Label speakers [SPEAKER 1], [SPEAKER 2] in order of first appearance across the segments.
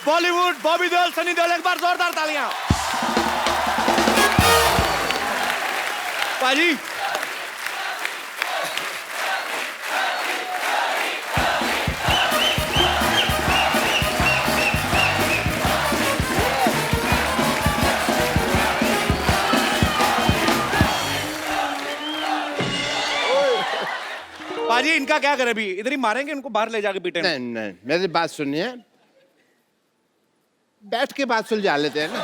[SPEAKER 1] बॉलीवुड, बॉबी देओल, सनी देओल, एक बार जोरदार तालियां। पाजी पाजी इनका क्या करे अभी? इधर ही मारेंगे इनको, बाहर ले जाके पीटेंगे।
[SPEAKER 2] नहीं नहीं, मेरी बात सुनिए, बैठ के बात सुलझा लेते हैं ना,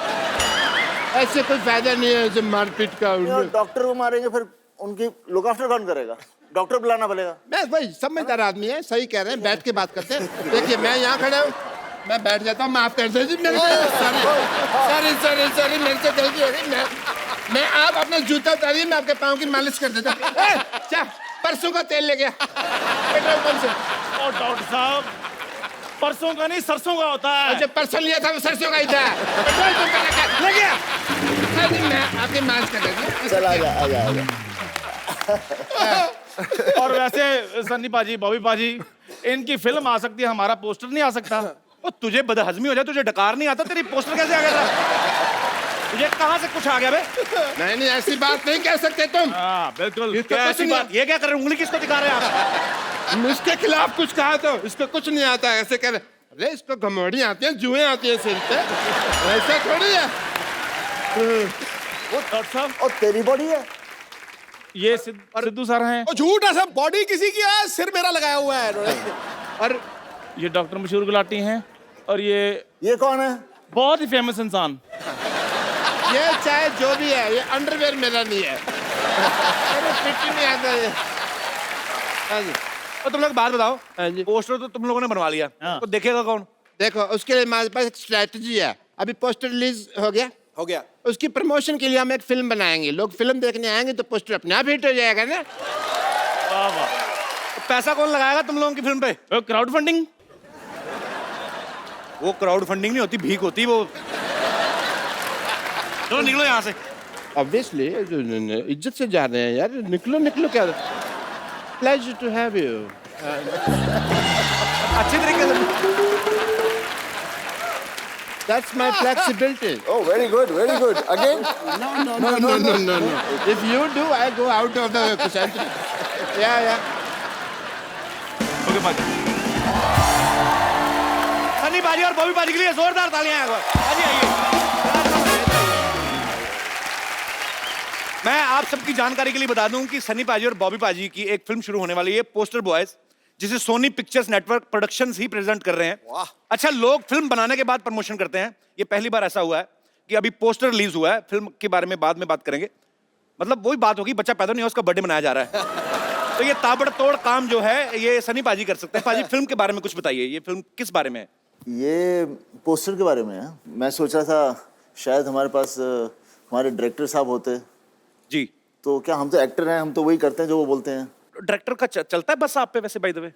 [SPEAKER 2] ऐसे कोई फायदा नहीं है ऐसे मारपीट का।
[SPEAKER 3] डॉक्टर को मारेंगे फिर उनकी लुक आफ्टर कौन करेगा? डॉक्टर बुलाना पड़ेगा।
[SPEAKER 2] मैं भाई समझदार आदमी है, सही कह रहे हैं, बैठ के बात करते हैं। देखिए मैं यहाँ खड़ा हूँ, मैं बैठ जाता हूँ, माफ कर दीजिए मेरे सॉरी सॉरी सॉरी, मेरे से गलती हो गई। मैं आप अपना जूता उतारिए, मैं आपके पाँव की मालिश कर देता हूँ। परसों का तेल ले गया पेट्रोल पंप से।
[SPEAKER 1] और डॉक्टर साहब परसों का नहीं सरसों का होता है।
[SPEAKER 2] जो परसों लिया था वो सरसों का ही था, पेट्रोल पंप पे ले गया। मैं आपकी मालिश कर देता हूँ।
[SPEAKER 3] चल आजा।
[SPEAKER 1] और वैसे सन्नी पाजी, बॉबी पाजी, इनकी फिल्म आ सकती है, हमारा पोस्टर नहीं आ सकता। और तुझे बदहजमी हो जाए, तुझे डकार नहीं आता, तेरी पोस्टर कैसे आ गया था? तुझे कहाँ से कुछ आ गया बे?
[SPEAKER 2] नहीं ऐसी बात नहीं कह सकते तुम।
[SPEAKER 1] हाँ बिल्कुल,
[SPEAKER 2] क्या ऐसी बात?
[SPEAKER 1] ये क्या कर रहे हो? उंगली किसको दिखा रहे हैं आप?
[SPEAKER 2] इसके खिलाफ कुछ कहा तो इसको कुछ नहीं आता, ऐसे कह रहे, अरे इसको घमौड़ी आती है, जुएं आती है सिर पे, ऐसा थोड़ी है।
[SPEAKER 1] वो डॉक्टर साहब,
[SPEAKER 3] और तेरी बॉडी है
[SPEAKER 1] ये सिद्धू सर हैं।
[SPEAKER 4] झूठ है सब, बॉडी किसी की है, सिर मेरा लगाया हुआ है इन्होंने।
[SPEAKER 1] और ये डॉक्टर मशहूर गुलाटी हैं। और
[SPEAKER 3] ये कौन है?
[SPEAKER 1] बहुत ही फेमस इंसान।
[SPEAKER 2] ये चाहे जो भी है, ये अंडरवेयर मेरा नहीं है, फिट ही नहीं आता ये। हाँ जी।
[SPEAKER 1] और तुम लोग बात बताओ,
[SPEAKER 2] हाँ जी।
[SPEAKER 1] पोस्टर तो तुम लोगों ने बनवा लिया, तो देखेगा कौन?
[SPEAKER 2] देखो उसके लिए हमारे पास एक स्ट्रेटजी है। अभी पोस्टर रिलीज हो गया, उसकी प्रमोशन के लिए हम एक फिल्म बनाएंगे, लोग फिल्म देखने आएंगे तो पोस्टर अपने आप हिट हो जाएगा ना।
[SPEAKER 1] वाह वाह। तो पैसा कौन लगाएगा तुम लोगों की फिल्म पे? Crowd funding? वो क्राउड फंडिंग नहीं होती, भीख होती वो। चलो निकलो यहाँ से।
[SPEAKER 2] ऑब्वियसली इज्जत से जा रहे हैं यार, निकलो क्या। Pleasure to have you.
[SPEAKER 1] अच्छे तरीके से।
[SPEAKER 2] That's my flexibility.
[SPEAKER 3] Oh, very good. Again?
[SPEAKER 2] No. If you do, I go out of the century. Yeah.
[SPEAKER 1] Okay पाजी। सन्नी पाजी और बॉबी पाजी के लिए जोरदार तालियां। पाजी आइए। मैं आप सबकी जानकारी के लिए बता दूं कि सन्नी पाजी और बॉबी पाजी की एक फिल्म शुरू होने वाली है, पोस्टर बॉयज, जिसे सोनी पिक्चर्स नेटवर्क प्रोडक्शंस ही प्रेजेंट कर रहे हैं।
[SPEAKER 4] वाह।
[SPEAKER 1] अच्छा, लोग फिल्म बनाने के बाद प्रमोशन करते हैं, ये पहली बार ऐसा हुआ है कि अभी पोस्टर रिलीज हुआ है, फिल्म के बारे में बाद में बात करेंगे। मतलब वही बात होगी, बच्चा पैदा नहीं हुआ, उसका बर्थडे मनाया जा रहा है। तो ये ताबड़तोड़ काम जो है ये सनी पाजी कर सकते हैं। पाजी फिल्म के बारे में कुछ बताइए, ये फिल्म किस बारे में है?
[SPEAKER 3] ये पोस्टर के बारे में है। मैं सोच रहा था शायद हमारे पास हमारे डायरेक्टर साहब होते
[SPEAKER 1] जी।
[SPEAKER 3] तो क्या, हम तो एक्टर हैं, हम तो वही करते हैं जो वो बोलते हैं।
[SPEAKER 1] डायरेक्टर का चलता है बस आप पे वैसे, बाय द वे?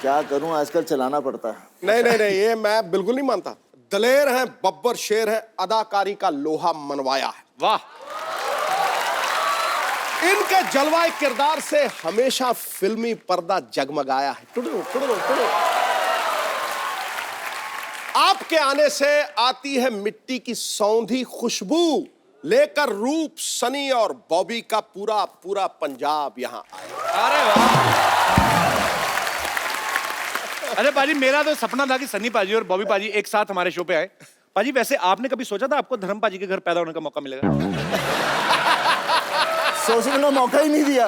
[SPEAKER 3] क्या करूं, आजकल चलाना पड़ता है।
[SPEAKER 4] नहीं, ये मैं बिल्कुल नहीं मानता। दलेर है, बब्बर शेर है, अदाकारी का लोहा मनवाया है।
[SPEAKER 1] वाह।
[SPEAKER 4] इनके जलवाए किरदार से हमेशा फिल्मी पर्दा जगमगाया है। टुडो। आपके आने से आती है मिट्टी की सौंधी खुशबू, लेकर रूप सनी और बॉबी का पूरा पंजाब यहाँ आया।
[SPEAKER 1] अरे वाह। अरे पाजी, मेरा तो सपना था कि सन्नी पाजी और बॉबी पाजी एक साथ हमारे शो पे आए। पाजी वैसे आपने कभी सोचा था आपको धर्म पाजी के घर पैदा होने का मौका मिलेगा?
[SPEAKER 3] सोचने का मौका ही नहीं दिया।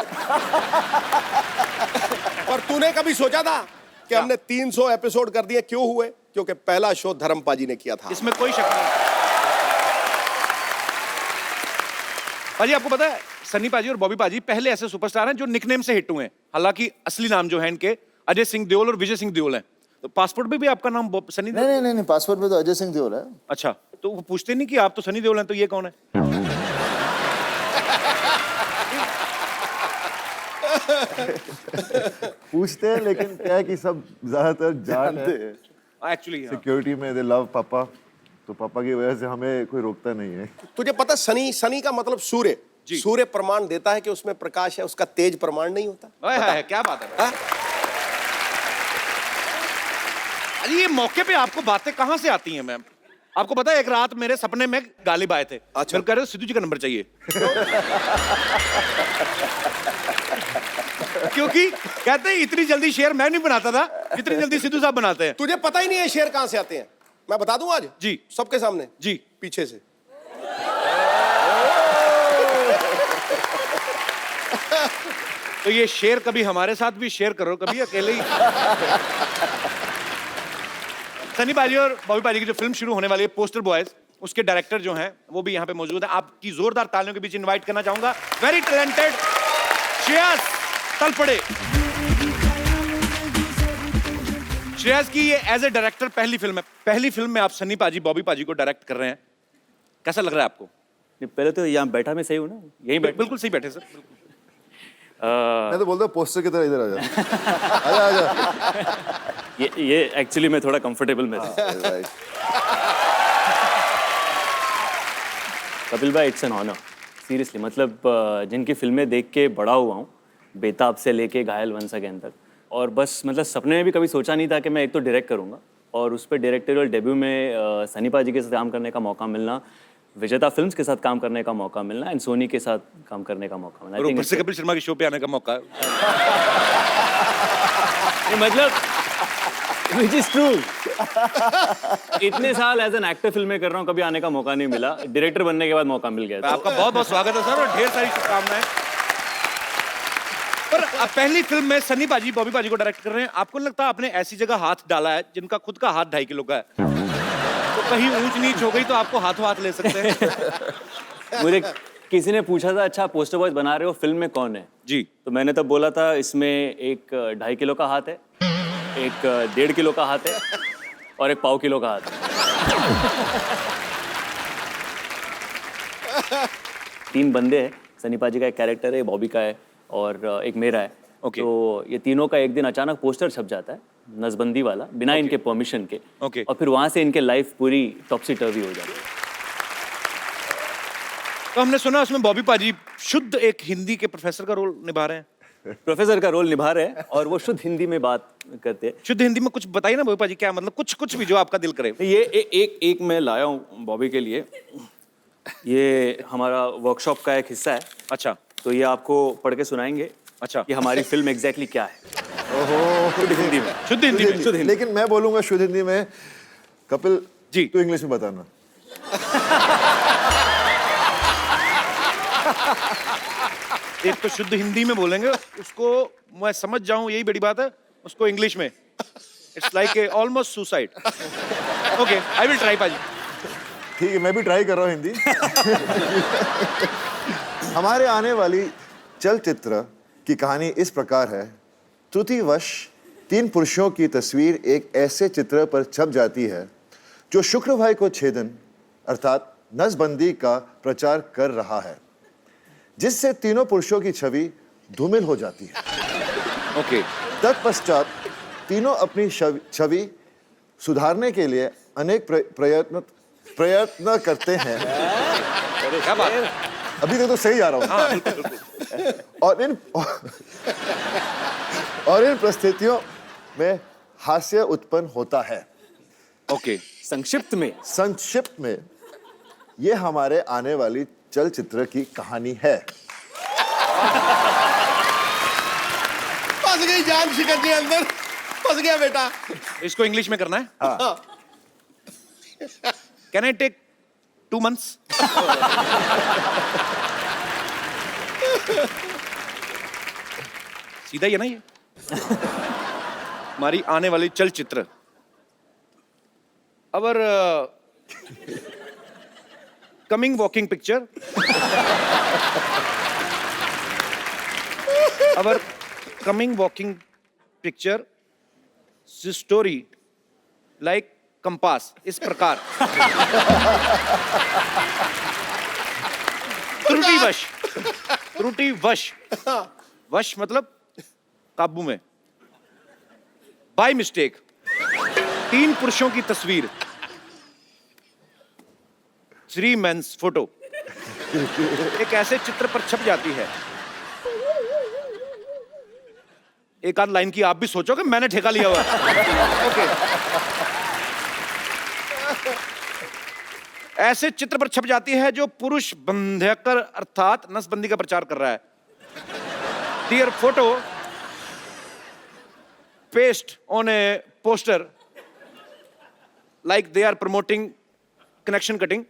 [SPEAKER 4] और तूने कभी सोचा था कि हमने 300 एपिसोड कर दिए? क्यों हुए? क्योंकि पहला शो धर्म पाजी ने किया था।
[SPEAKER 1] इसमें कोई शक नहीं। पाजी आपको पता है, सन्नी पाजी और बॉबी पाजी पहले ऐसे सुपरस्टार हैं जो निकनेम से हिट हुए हैं। हालांकि असली नाम जो है इनके अजय सिंह देओल और विजय सिंह देओल है। तो पासपोर्ट पे भी आपका नाम सनी देओल?
[SPEAKER 3] नहीं, पासपोर्ट में तो अजय सिंह देओल है।
[SPEAKER 1] अच्छा, तो वो पूछते नहीं कि आप तो सनी देओल हैं, तो ये कौन है?
[SPEAKER 5] पूछते हैं, लेकिन क्या है कि सब ज्यादातर जानते हैं।
[SPEAKER 1] एक्चुअली
[SPEAKER 5] सिक्योरिटी में दे लव पापा, तो पापा की वजह से हमें कोई रोकता नहीं है।
[SPEAKER 4] तुझे पता सनी का मतलब सूर्य। सूर्य प्रमाण देता है कि उसमें प्रकाश है, उसका तेज प्रमाण नहीं होता।
[SPEAKER 1] क्या बात है। अरे ये मौके पे आपको बातें कहाँ से आती हैं मैम? आपको पता है एक रात मेरे सपने में गालिब आए थे।
[SPEAKER 4] अच्छा।
[SPEAKER 1] फिर कह रहे सिद्धू जी का नंबर चाहिए। क्योंकि कहते हैं इतनी जल्दी शेर मैं नहीं बनाता था जितनी जल्दी सिद्धू साहब बनाते हैं।
[SPEAKER 4] तुझे पता ही नहीं है शेर कहां से आते हैं। मैं बता दूं आज
[SPEAKER 1] जी।
[SPEAKER 4] सबके सामने
[SPEAKER 1] जी।
[SPEAKER 4] पीछे से।
[SPEAKER 1] तो ये शेर कभी हमारे साथ भी शेयर करो, कभी अकेले ही। सनी पाजी और बॉबी पाजी की जो फिल्म शुरू होने वाली है पोस्टर बॉयज, उसके डायरेक्टर जो हैं वो भी यहाँ पे मौजूद हैं। आपकी जोरदार तालियों के बीच इनवाइट करना चाहूंगा वेरी टैलेंटेड श्रेयस तलपड़े। श्रेयस की ये एज ए डायरेक्टर पहली फिल्म है। पहली फिल्म में आप सनी पाजी बॉबी पाजी को डायरेक्ट कर रहे हैं, कैसा लग रहा है आपको?
[SPEAKER 6] पहले तो यहाँ बैठा मैं सही हूँ ना, यहीं बैठ।
[SPEAKER 1] बिल्कुल सही बैठे सर।
[SPEAKER 5] मैं तो बोलता हूँ पोस्टर की तरह इधर आ जा। आजा आजा।
[SPEAKER 6] ये एक्चुअली मैं थोड़ा कंफर्टेबल में था।
[SPEAKER 5] राइट।
[SPEAKER 6] कपिल भाई, इट्स एन ऑनर सीरियसली। मतलब जिनकी फिल्में देख के बड़ा हुआ हूँ, बेताब से लेके घायल वंस अगेन तक, और बस मतलब सपने में भी कभी सोचा नहीं था कि मैं एक तो डायरेक्ट करूँगा और उस पर डायरेक्टोरियल डेब्यू में सनी पाजी के साथ काम करने का मौका मिलना, विजेता फिल्म्स के साथ काम करने का मौका मिलना एंड सोनी के साथ काम करने का मौका मिलना।
[SPEAKER 1] और ऊपर से कपिल शर्मा के शो पे आने का मौका।
[SPEAKER 6] मतलब विच इज ट्रू। इतने साल एज एन एक्टर फिल्में कर रहा हूँ, कभी आने का मौका नहीं मिला। डायरेक्टर बनने के बाद मौका मिल गया।
[SPEAKER 1] आपका बहुत बहुत स्वागत है सर और ढेर सारी शुभकामनाएं। पर पहली फिल्म में सनी पाजी बॉबी पाजी को डायरेक्ट कर रहे हैं, आपको नहीं लगता आपने ऐसी जगह हाथ डाला है जिनका खुद का हाथ 2.5 किलो का है, तो कहीं ऊंच नीच हो गई तो आपको हाथों हाथ ले सकते हैं?
[SPEAKER 6] मुझे किसी ने पूछा था, अच्छा पोस्टर बॉयज बना रहे हो, फिल्म में कौन है?
[SPEAKER 1] जी।
[SPEAKER 6] तो मैंने तब बोला था, इसमें एक 2.5 किलो का हाथ है, एक 1.5 किलो का हाथ है और एक 1.25 किलो का हाथ है। 3 बंदे हैं, सनी पाजी का एक कैरेक्टर है, बॉबी का है और एक मेरा है।
[SPEAKER 1] Okay.
[SPEAKER 6] तो ये तीनों का एक दिन अचानक पोस्टर छप जाता है, नसबंदी वाला, बिना इनके परमिशन के।
[SPEAKER 1] Okay.
[SPEAKER 6] और फिर वहां से इनके लाइफ पूरी टॉपसी टर्वी हो जाती है।
[SPEAKER 1] तो हमने सुना उसमें बॉबी पाजी शुद्ध एक हिंदी के प्रोफेसर का रोल निभा रहे हैं।
[SPEAKER 6] प्रोफेसर का रोल निभा रहे हैं और वो शुद्ध हिंदी में बात करते हैं।
[SPEAKER 1] शुद्ध हिंदी में कुछ बताइए ना बॉबी पाजी, क्या मतलब कुछ भी जो आपका दिल करे।
[SPEAKER 6] ये एक मैं लाया हूँ बॉबी के लिए। ये हमारा वर्कशॉप का एक हिस्सा है।
[SPEAKER 1] अच्छा।
[SPEAKER 6] तो ये आपको पढ़ के सुनाएंगे।
[SPEAKER 1] अच्छा।
[SPEAKER 6] कि हमारी फिल्म एग्जैक्टली क्या है। ओहो, शुद्ध हिंदी में।
[SPEAKER 1] शुद्ध हिंदी में।
[SPEAKER 6] शुद्ध हिंदी।
[SPEAKER 5] लेकिन मैं बोलूंगा शुद्ध हिंदी में। कपिल
[SPEAKER 1] जी।
[SPEAKER 5] तू इंग्लिश में बताना।
[SPEAKER 1] एक तो शुद्ध हिंदी में बोलेंगे, उसको मैं समझ जाऊं यही बड़ी बात है, उसको इंग्लिश में it's like a almost suicide. Okay, I will try पाजी।
[SPEAKER 5] ठीक है, मैं भी ट्राई कर रहा हूँ हिंदी। हमारे आने वाली चलचित्र की कहानी इस प्रकार है। त्रुटिवश 3 पुरुषों की तस्वीर एक ऐसे चित्र पर छप जाती है जो शुक्रवार को छेदन अर्थात नसबंदी का प्रचार कर रहा है, जिससे तीनों पुरुषों की छवि धूमिल हो जाती है।
[SPEAKER 1] ओके।
[SPEAKER 5] तत्पश्चात तीनों अपनी छवि सुधारने के लिए अनेक प्रयत्न करते हैं।
[SPEAKER 1] क्या बात है?
[SPEAKER 5] अभी तक तो सही जा रहा हूँ।
[SPEAKER 1] हाँ, बिल्कुल, बिल्कुल।
[SPEAKER 5] और इन परिस्थितियों में हास्य उत्पन्न होता है।
[SPEAKER 1] ओके।
[SPEAKER 6] संक्षिप्त में
[SPEAKER 5] ये हमारे आने वाली चलचित्र की कहानी है।
[SPEAKER 4] फंस गई जान शिकन के अंदर, फंस गया बेटा।
[SPEAKER 1] इसको इंग्लिश में करना है।
[SPEAKER 5] हाँ।
[SPEAKER 1] Can I take 2 months? सीधा ही है ना ये? हमारी आने वाली चलचित्र our coming walking picture, our coming walking picture story like compass, इस प्रकार। त्रुटिवश वश मतलब काबू में, बाय मिस्टेक 3 पुरुषों की तस्वीर, 3 मेंस फोटो एक ऐसे चित्र पर छप जाती है एक आध लाइन की आप भी सोचो कि मैंने ठेका लिया हुआ है। ओके। ऐसे चित्र पर छप जाती है जो पुरुष बंध्यकर अर्थात नसबंदी का प्रचार कर रहा है। Dear photo paste on a poster like they are promoting connection cutting.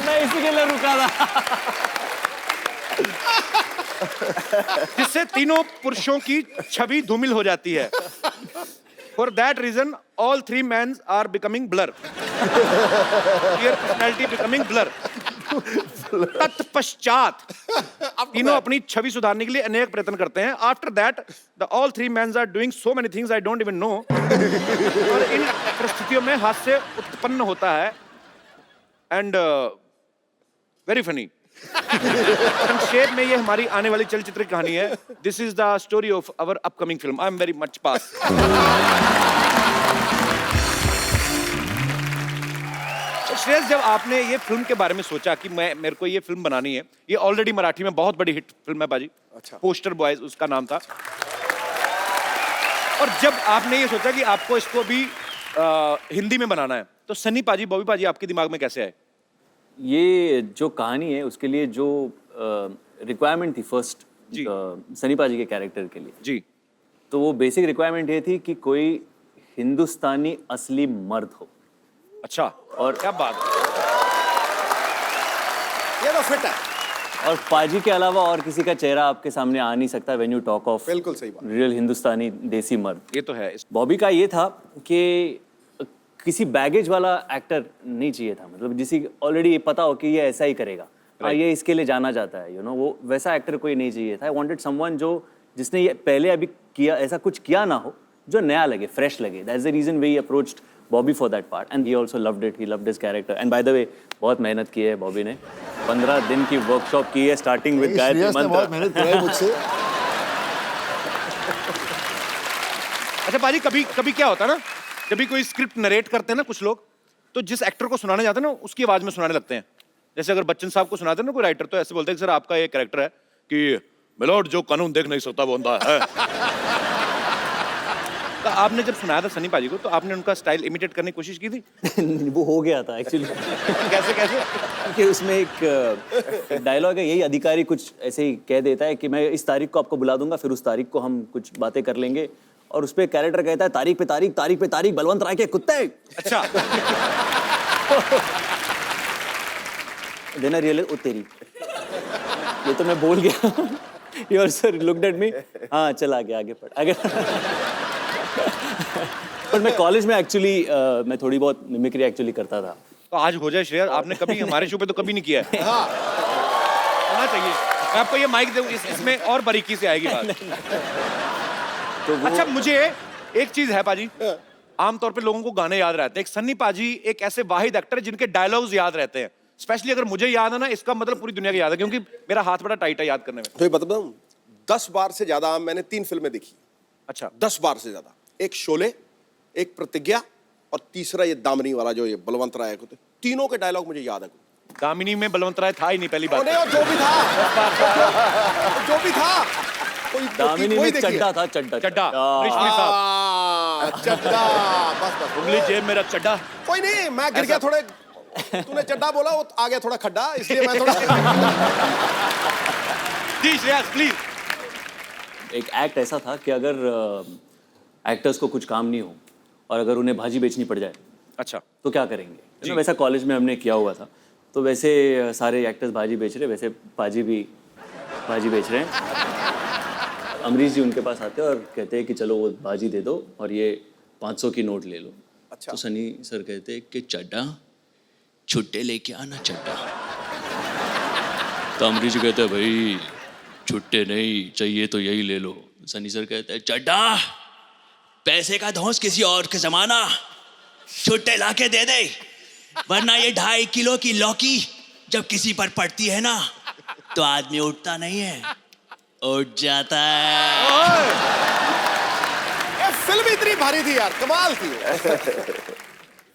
[SPEAKER 6] मैं इसी के लिए रुका था।
[SPEAKER 1] जिससे तीनों पुरुषों की छवि धूमिल हो जाती है। For that reason, all three men are becoming blur. Their personality becoming blur. तत्पश्चात तीनों अपनी छवि सुधारने के लिए अनेक प्रयत्न करते हैं। After that, the all three men are doing so many things I don't even know. और इन परिस्थितियों में हास्य उत्पन्न होता है and very funny. संक्षेप में ये हमारी आने वाली चलचित्र की कहानी है। This is the story of our upcoming film. I am very much pass. Shreyas, जब आपने ये फिल्म के बारे में सोचा कि मेरे को ये फिल्म बनानी है, ये ऑलरेडी मराठी में बहुत बड़ी हिट फिल्म है बाजी।
[SPEAKER 4] अच्छा।
[SPEAKER 1] पोस्टर बॉयज उसका नाम था। और जब आपने ये सोचा कि आपको इसको भी हिंदी में बनाना है, तो सनी पाजी, बॉबी पाजी आपके दिमाग में कैसे आए?
[SPEAKER 6] ये जो कहानी है उसके लिए जो रिक्वायरमेंट थी फर्स्ट
[SPEAKER 1] जी।
[SPEAKER 6] सनी पाजी के कैरेक्टर के लिए,
[SPEAKER 1] जी।
[SPEAKER 6] तो वो बेसिक रिक्वायरमेंट ये थी कि कोई हिंदुस्तानी असली मर्द हो।
[SPEAKER 1] अच्छा, और क्या बात है।
[SPEAKER 4] ये तो फिट है।
[SPEAKER 6] और पाजी के अलावा और किसी का चेहरा आपके सामने आ नहीं सकता व्हेन यू टॉक ऑफ
[SPEAKER 4] बिल्कुल सही बात।
[SPEAKER 6] रियल हिंदुस्तानी देसी मर्द।
[SPEAKER 1] ये तो है।
[SPEAKER 6] बॉबी का ये था कि किसी बैगेज वाला एक्टर नहीं चाहिए था, मतलब जिसे ऑलरेडी पता हो कि ये ऐसा ही करेगा, हाँ ये इसके लिए जाना जाता है, यू नो, वो वैसा एक्टर कोई नहीं चाहिए था। आई वांटेड समवन जो जिसने ये पहले अभी किया ऐसा कुछ किया ना हो, जो नया लगे, फ्रेश लगे। That's the reason we approached Bobby for that part and he also loved it, he loved his character. And by the way बहुत मेहनत की है बॉबी ने, 15 दिन की वर्कशॉप की है स्टार्टिंग विद गायत्री
[SPEAKER 3] श्रेयस ने बहुत
[SPEAKER 6] मंत्र।
[SPEAKER 3] मेहनत कराई मुझसे।
[SPEAKER 1] अच्छा पाजी, कभी कभी क्या होता है ना, जब भी कोई स्क्रिप्ट नरेट करते हैं ना कुछ लोग, तो जिस एक्टर को सुनाने जाते हैं ना उसकी आवाज में सुनाने लगते हैं। जैसे अगर बच्चन साहब को सुनाते हैं ना कोई राइटर, तो ऐसे बोलते हैं कि सर आपका ये कैरेक्टर है कि मिलोड जो कानून देख नहीं सकता वो अंधा है। तो आपने जब सुनाया था सनी पाजी को, तो आपने उनका स्टाइल इमिटेट करने की कोशिश की थी?
[SPEAKER 6] वो हो गया था एक्चुअली।
[SPEAKER 1] कैसे कैसे?
[SPEAKER 6] कि उसमें एक डायलॉग है, यही अधिकारी कुछ ऐसे ही कह देता है कि मैं इस तारीख को आपको बुला दूंगा, फिर उस तारीख को हम कुछ बातें कर लेंगे, और उस पे कैरेक्टर कहता है तारीख पे तारीख, तारीख पे तारीख, बलवंत राय के कुत्ते।
[SPEAKER 1] अच्छा।
[SPEAKER 6] देना रियल ओ तेरी, ये तो मैं बोल गया। Your sir looked at me, हाँ चल आगे आगे पढ़ आगे। पर मैं कॉलेज में एक्चुअली मैं थोड़ी बहुत मिमिक्री एक्चुअली करता था।
[SPEAKER 1] तो आज हो जाए श्रेया, आपने कभी हमारे शो पे तो कभी नहीं किया है। होना चाहिए। मैं आपको ये माइक दूं, इसमें और बारीकी से आएगी बात।
[SPEAKER 6] तो वो
[SPEAKER 1] अच्छा, मुझे एक चीज है पाजी, आमतौर पे लोगों को गाने याद रहते हैं। एक सन्नी पाजी एक ऐसे वाहिद एक्टर है जिनके डायलॉग्स याद रहते हैं। स्पेशली अगर मुझे याद है ना, इसका मतलब पूरी दुनिया को याद है, क्योंकि मेरा हाथ बड़ा टाइट है याद करने में।
[SPEAKER 4] तो ये बताऊं, 10 बार से ज्यादा मैंने 3 फिल्में देखी।
[SPEAKER 1] अच्छा।
[SPEAKER 4] 10 बार से ज्यादा। एक शोले, एक प्रतिज्ञा, और तीसरा ये दामिनी वाला जो ये बलवंत राय को, तीनों के डायलॉग मुझे याद है।
[SPEAKER 1] दामिनी में बलवंत राय था ही नहीं, पहली बात।
[SPEAKER 4] और जो भी था, जो भी था,
[SPEAKER 6] दामिनी में चड्डा था, चड्डा
[SPEAKER 1] चड्डा, रिश्वी साहब।
[SPEAKER 4] चड्डा, बस
[SPEAKER 1] उंगली जेब में रख चड्डा।
[SPEAKER 4] कोई नहीं, मैं गिर गया थोड़े, तूने चड्डा बोला, वो आ गया थोड़ा खड्डा, इसलिए मैं थोड़ा।
[SPEAKER 1] जी श्रेयस प्लीज।
[SPEAKER 6] एक एक्ट ऐसा था कि अगर एक्टर्स को कुछ काम नहीं हो और अगर उन्हें भाजी बेचनी पड़ जाए,
[SPEAKER 1] अच्छा,
[SPEAKER 6] तो क्या करेंगे। तो वैसा कॉलेज में हमने किया हुआ था, तो वैसे सारे एक्टर्स भाजी बेच रहे, वैसे पाजी भी भाजी बेच रहे हैं। अमरीश जी उनके पास आते हैं और कहते हैं कि चलो वो भाजी दे दो और ये 500 की नोट ले लो।
[SPEAKER 4] अच्छा।
[SPEAKER 6] तो सनी सर कहते हैं कि चड्डा छुट्टे लेके आना चड्डा। तो अमरीश जी कहते हैं भाई छुट्टे नहीं चाहिए तो यही ले लो। सनी सर कहते हैं चड्डा पैसे का धौंस किसी और के जमाना, छुट्टे लाके दे दे, वरना ये 2.5 किलो की लौकी जब किसी पर पड़ती है ना, तो आदमी उठता नहीं है, उठ जाता है।
[SPEAKER 4] ये फिल्म इतनी भारी थी यार, कमाल थी।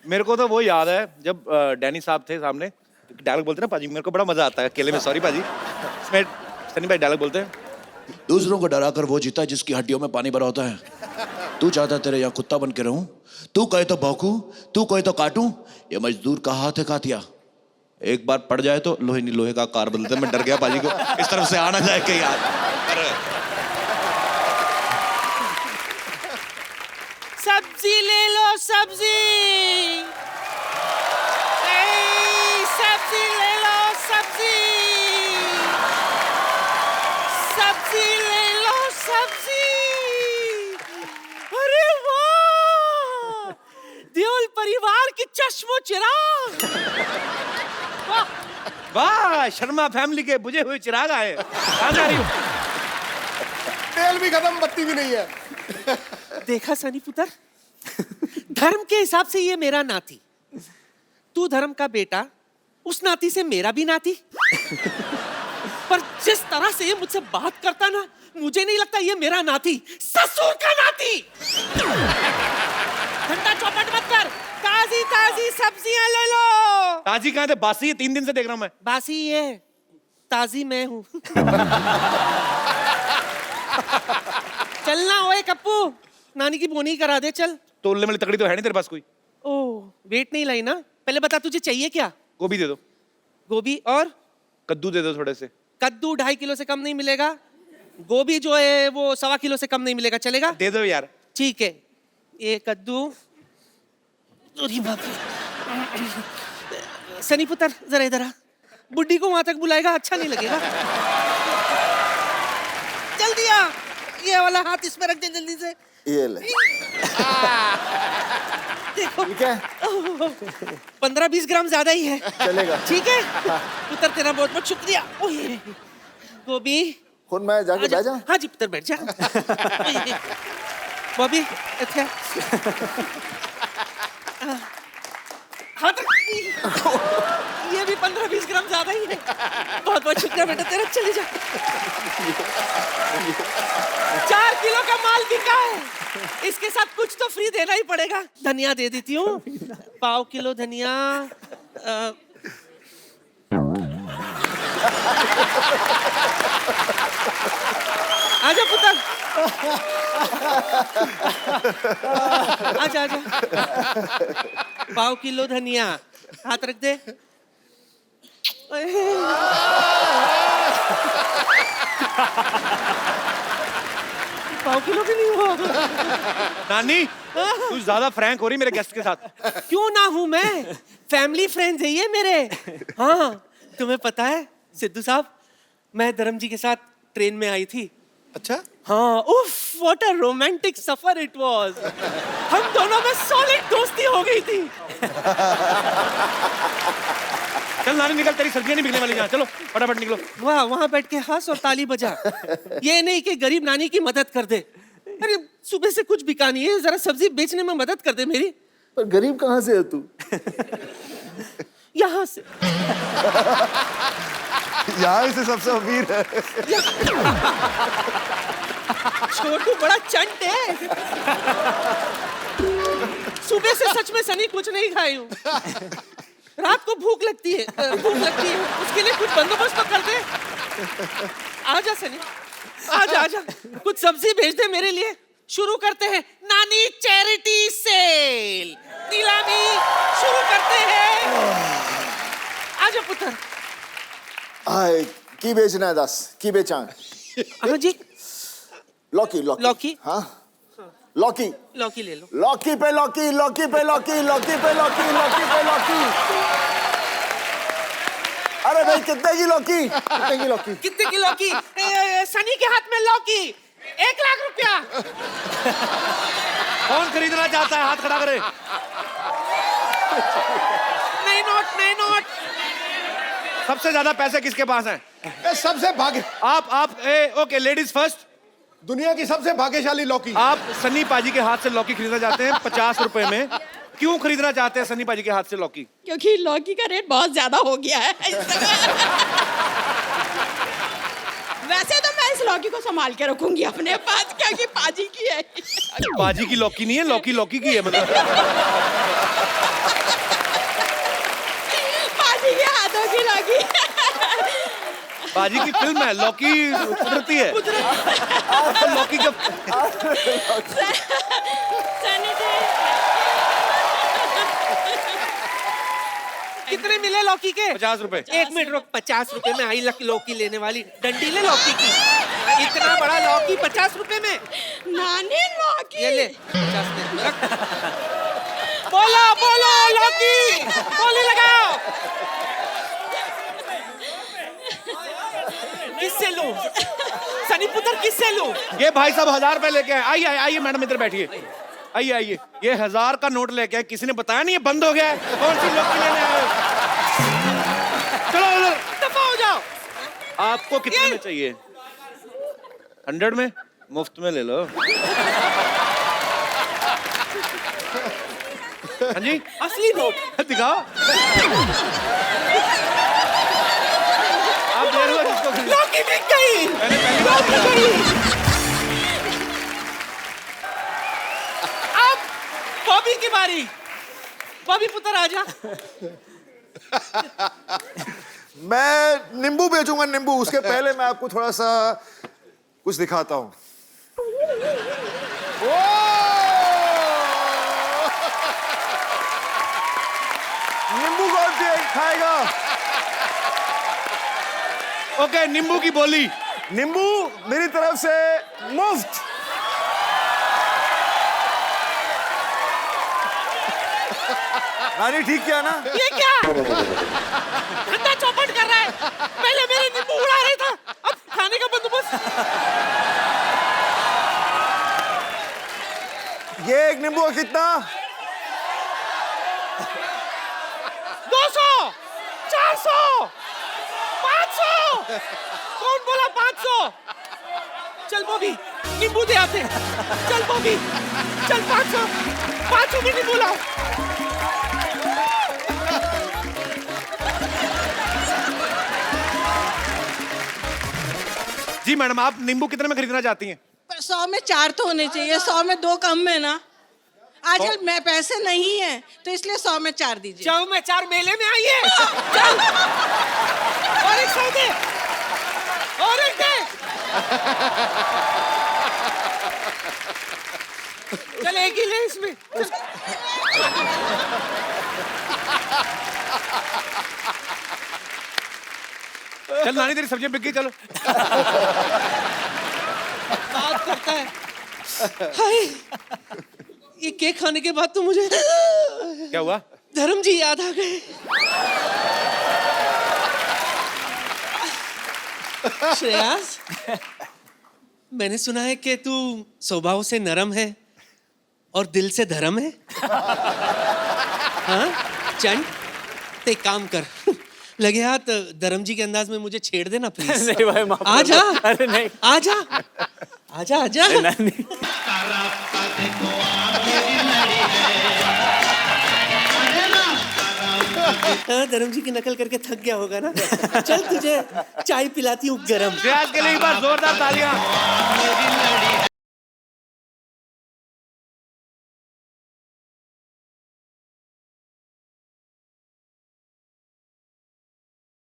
[SPEAKER 1] मेरे को तो वो याद है जब डैनी साहब थे सामने, डायलॉग बोलते ना पाजी, मेरे को बड़ा मजा आता है अकेले में। सॉरी पाजी, इसमें सनी भाई डायलॉग बोलते हैं।
[SPEAKER 7] दूसरों को डराकर वो जीता जिसकी हड्डियों में पानी भरा होता है। तू चाहता तेरे यहाँ कुत्ता बन के रहूं, तू कहे तो भौंकूं, तू कहे तो काटूं, ये मजदूर का हाथ है कातिया। एक बार पड़ जाए तो लोहे नहीं लोहे का कार बदलते। मैं डर गया पाजी को इस तरफ से आना जाए कहीं यार।
[SPEAKER 8] सब्जी ले लो सब्जी, सब्जी ले लो सब्जी, सब्जी ले लो सब्जी। अरे वाह, देओल परिवार की चश्मो चिराग।
[SPEAKER 1] वाह, शर्मा फैमिली के बुझे हुए चिराग आए। कहाँ जा रही हो?
[SPEAKER 4] तेल भी खत्म, बत्ती भी नहीं है।
[SPEAKER 8] देखा सनी पुत्र, धर्म के हिसाब से ये मेरा नाती, तू धर्म का बेटा, उस नाती से मेरा भी नाती। पर जिस तरह से ये मुझसे बात करता ना, मुझे नहीं लगता ये मेरा नाती, ससुर का नाती। घंटा चौपट मत कर, ताजी ताजी सब्जियां ले लो।
[SPEAKER 1] ताजी कहाँ थे? बासी है, 3 दिन से देख रहा हूँ मैं।
[SPEAKER 8] बासी ये, ताजी मैं हूँ। चलना ओए कप्पू, नानी की बोनी करा दे चल।
[SPEAKER 1] तोलने वाली तकड़ी तो है नहीं तेरे पास कोई?
[SPEAKER 8] ओह, वेट नहीं लाई ना? पहले बता तुझे चाहिए क्या?
[SPEAKER 1] गोभी दे दो।
[SPEAKER 8] गोभी और
[SPEAKER 1] कद्दू दे दो थोड़े से।
[SPEAKER 8] कद्दू 2.5 किलो से कम नहीं मिलेगा। गोभी जो है वो 1.25 किलो से कम नहीं मिलेगा, चलेगा?
[SPEAKER 1] दे दो यार।
[SPEAKER 8] ठीक है, ये कद्दू। अरे बाप रे। सनी पुत्र जरा इधर आ, बुड्ढी को वहां तक बुलाएगा अच्छा नहीं लगेगा। जल्दी आ, ये वाला हाथ इसमें रख दे जल्दी से।
[SPEAKER 3] ये ले।
[SPEAKER 8] देखो
[SPEAKER 3] ठीक है,
[SPEAKER 8] 15-20 ग्राम ज्यादा ही है।
[SPEAKER 3] चलेगा।
[SPEAKER 8] ठीक है पुत्र, तेरा बहुत बहुत शुक्रिया। ओए गोभी,
[SPEAKER 3] खुद मैं जाके बैठ जा।
[SPEAKER 8] हाँ जी पुत्र बैठ जा। बॉबी अच्छा, हाँ तो ये भी 15-20 ग्राम ज्यादा ही है। बहुत बहुत शुक्रिया बेटा तेरा, चले जा। 4 किलो का माल बिका है, इसके साथ कुछ तो फ्री देना ही पड़ेगा। धनिया दे देती हूँ, 1/4 किलो धनिया। आजा पुत्र, आजा आजा। 1/4 किलो धनिया, हाथ रख दे। 1/4 किलो भी नहीं हुआ।
[SPEAKER 1] नानी, तू ज्यादा फ्रैंक हो रही मेरे गेस्ट के साथ।
[SPEAKER 8] क्यों ना हूं मैं, फैमिली फ्रेंड्स है ये मेरे। हाँ, तुम्हें पता है सिद्धू साहब, मैं धर्म जी के साथ ट्रेन में आई थी।
[SPEAKER 4] अच्छा,
[SPEAKER 8] हाँ, उफ, what a romantic suffer it was. हम दोनों में सॉलिड दोस्ती हो गई थी।
[SPEAKER 1] चल नानी निकल, तेरी सब्जियां नहीं बिकने वाली यहाँ। चलो फटाफट निकलो।
[SPEAKER 8] वाह, वहां बैठ के हंस और ताली बजा। ये नहीं कि गरीब नानी की मदद कर दे। अरे सुबह से कुछ बिका नहीं है, जरा सब्जी बेचने में मदद कर दे मेरी।
[SPEAKER 3] पर गरीब कहाँ से है तू?
[SPEAKER 8] यहाँ से।
[SPEAKER 5] यहाँ से सबसे अमीर है।
[SPEAKER 8] छोटू बड़ा चंट है। सुबह से सच में सनी कुछ नहीं खाई हूँ। रात को भूख लगती है, उसके लिए कुछ बंदोबस्त तो कर दे। आजा सनी, आजा आजा, कुछ सब्जी भेज दे मेरे लिए। शुरू करते हैं नानी चैरिटी सेल, नीलामी शुरू करते हैं। आजा पुत्र।
[SPEAKER 3] आए, की बेचना है 10? की बेचा?
[SPEAKER 8] हाँ जी,
[SPEAKER 3] लौकी लौकी
[SPEAKER 8] लौकी?
[SPEAKER 3] हाँ, लौकी
[SPEAKER 8] लौकी ले लो।
[SPEAKER 3] लौकी पे लौकी, लौकी पे लौकी, लौकी पे लौकी, लौकी पे लौकी। अरे भाई कितने की लौकी? कितने की लौकी?
[SPEAKER 8] कितने की लौकी? सनी के हाथ में लौकी, 1 लाख रुपया।
[SPEAKER 1] कौन खरीदना चाहता है? हाथ खड़ा करे।
[SPEAKER 8] नहीं नोट, नहीं नोट।
[SPEAKER 1] सबसे ज्यादा पैसे किसके पास हैं?
[SPEAKER 4] ये सबसे भाग्य,
[SPEAKER 1] आप ओके, लेडीज फर्स्ट।
[SPEAKER 4] दुनिया की सबसे भाग्यशाली लौकी।
[SPEAKER 1] आप सन्नी पाजी के हाथ से लौकी खरीदना चाहते हैं 50 रुपए में। क्यों खरीदना चाहते हैं सन्नी पाजी के हाथ से लौकी?
[SPEAKER 9] क्योंकि लौकी का रेट बहुत ज्यादा हो गया है इस समय। वैसे तो मैं इस लौकी को संभाल के रखूंगी अपने पास, क्योंकि पाजी की है।
[SPEAKER 1] पाजी की लौकी नहीं है, लौकी लौकी की है मतलब।
[SPEAKER 9] पाजी के हाथों की लौकी।
[SPEAKER 1] बाजी की फिल्म है, लौकी कुदरती है। लौकी का
[SPEAKER 9] सनी जी
[SPEAKER 8] कितने मिले लौकी के?
[SPEAKER 1] 50 रुपए।
[SPEAKER 8] 1 मिनट रुक, 50 रुपए में आई लौकी लेने वाली डंडी ले लौकी की। इतना बड़ा लौकी 50 रुपए में?
[SPEAKER 9] नानी लौकी
[SPEAKER 8] ये ले 50 में रख। बोलो बोलो लौकी, बोली लगाओ। किससे लूं? सनी पुत्र किससे लूं?
[SPEAKER 1] ये भाई साहब 1000 रुपए लेके आए। आइए आइए मैडम, इधर बैठिए। आइए आइए, ये 1000 का नोट लेके आए। किसी ने बताया नहीं ये बंद हो गया है? कौन सी लौकी लेने आए हो? चलो उधर।
[SPEAKER 8] दफा हो जाओ।
[SPEAKER 1] आपको कितने में चाहिए? 100 में? मुफ्त में ले लो। हाँ जी,
[SPEAKER 8] असली नोट
[SPEAKER 1] दिखाओ। आप दे रहे हो जिसको खरीदना।
[SPEAKER 8] लौकी बिक गई।
[SPEAKER 1] मैंने पहली बार देखा।
[SPEAKER 8] अब बॉबी की बारी। बॉबी पुत्र आजा।
[SPEAKER 5] मैं नींबू बेचूंगा, नींबू। उसके पहले मैं आपको थोड़ा सा कुछ दिखाता हूं। नींबू कौन खाएगा?
[SPEAKER 1] ओके, नींबू की बोली।
[SPEAKER 5] नींबू मेरी तरफ से मुफ्त। नानी ठीक किया ना?
[SPEAKER 8] ये क्या? अंधा चौपट कर रहा है। पहले मेरे नींबू उड़ा रहा था, अब खाने का बंदोबस्त।
[SPEAKER 5] ये एक नींबू का कितना?
[SPEAKER 8] 200, 400, 500। कौन बोला 500? चल बॉबी, नींबू दे आते। चल बॉबी, चल 500 में नींबू लाओ।
[SPEAKER 1] जी मैडम, आप नींबू कितने में खरीदना चाहती हैं?
[SPEAKER 9] 100 में 4 तो होने चाहिए, 100 में 2 कम है ना। आजकल मैं पैसे नहीं है तो इसलिए 100 में 4 दीजिए।
[SPEAKER 8] 100 में 4 मेले में आइए। चल और एक 100 दे, और एक दे। चल एक ही ले इसमें।
[SPEAKER 1] चल नानी, तेरी सब्जियां बिक गई, चलो।
[SPEAKER 8] बात करता है। हाय, ये केक खाने के बाद तो मुझे
[SPEAKER 1] क्या हुआ?
[SPEAKER 8] धर्म जी याद आ गए। श्रेयास, मैंने सुना है कि तू स्वभाव से नरम है और दिल से धर्म है। हाँ चंद, एक काम कर, लगे हाथ धर्म जी के अंदाज में मुझे छेड़ देना प्लीज।
[SPEAKER 6] नहीं भाई, माफ कर
[SPEAKER 8] आजा।
[SPEAKER 6] दो। अरे नहीं,
[SPEAKER 8] आजा आजा आजा।
[SPEAKER 6] नानी।
[SPEAKER 8] हाँ, धर्म जी की नकल करके थक गया होगा ना। चल तुझे चाय पिलाती हूँ गरम।
[SPEAKER 1] श्रेयास के लिए एक बार जोरदार तालियां।